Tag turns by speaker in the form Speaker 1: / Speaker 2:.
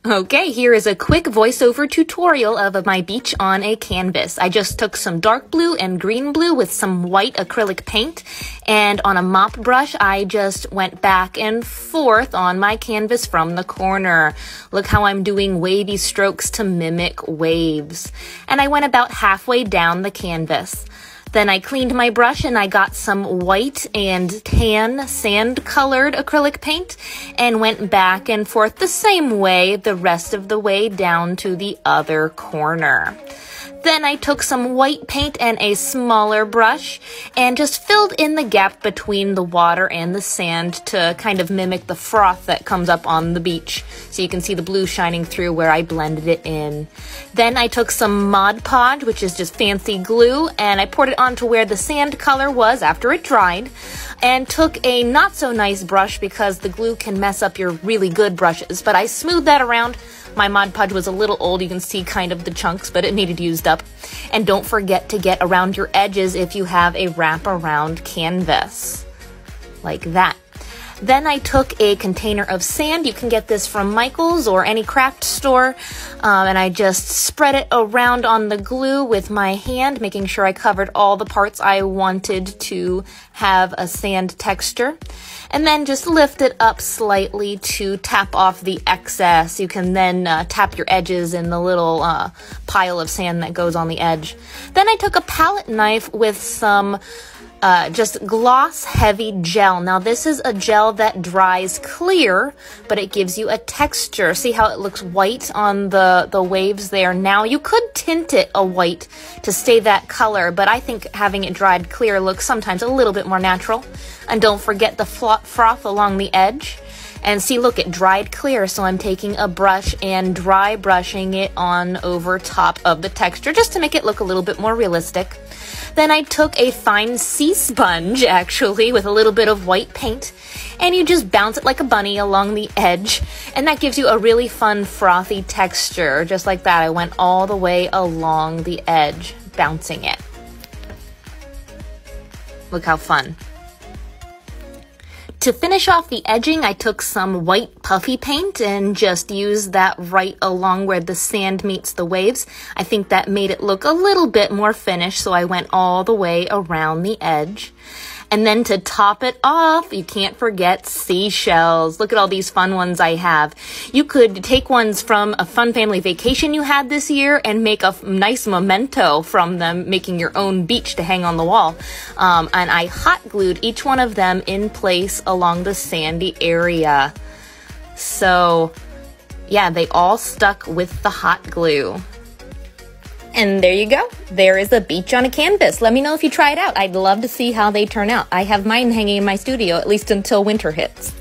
Speaker 1: Okay, here is a quick voiceover tutorial of my beach on a canvas. I just took some dark blue and green blue with some white acrylic paint, and on a mop brush, I just went back and forth on my canvas from the corner. Look how I'm doing wavy strokes to mimic waves. And I went about halfway down the canvas. Then I cleaned my brush and I got some white and tan sand-colored acrylic paint and went back and forth the same way the rest of the way down to the other corner. Then I took some white paint and a smaller brush and just filled in the gap between the water and the sand to kind of mimic the froth that comes up on the beach. So you can see the blue shining through where I blended it in. Then I took some Mod Podge, which is just fancy glue, and I poured it onto where the sand color was after it dried, and took a not so nice brush because the glue can mess up your really good brushes, but I smoothed that around. My Mod Podge was a little old, you can see kind of the chunks, but it needed used up. And don't forget to get around your edges if you have a wrap-around canvas, like that. Then I took a container of sand. You can get this from Michael's or any craft store. And I just spread it around on the glue with my hand, making sure I covered all the parts I wanted to have a sand texture. And then just lift it up slightly to tap off the excess. You can then tap your edges in the little pile of sand that goes on the edge. Then I took a palette knife with some just gloss heavy gel. Now this is a gel that dries clear, but it gives you a texture. See how it looks white on the waves there? Now you could tint it a white to stay that color, but I think having it dried clear looks sometimes a little bit more natural. And don't forget the froth along the edge. And see, look, it dried clear, so I'm taking a brush and dry brushing it on over top of the texture just to make it look a little bit more realistic. Then I took a fine sea sponge, actually, with a little bit of white paint, and you just bounce it like a bunny along the edge, and that gives you a really fun frothy texture. Just like that, I went all the way along the edge, bouncing it. Look how fun. To finish off the edging, I took some white puffy paint and just used that right along where the sand meets the waves. I think that made it look a little bit more finished, so I went all the way around the edge. And then to top it off, you can't forget seashells. Look at all these fun ones I have. You could take ones from a fun family vacation you had this year and make a nice memento from them, making your own beach to hang on the wall. And I hot glued each one of them in place along the sandy area. So yeah, they all stuck with the hot glue. And there you go. There is a beach on a canvas. Let me know if you try it out. I'd love to see how they turn out. I have mine hanging in my studio, at least until winter hits.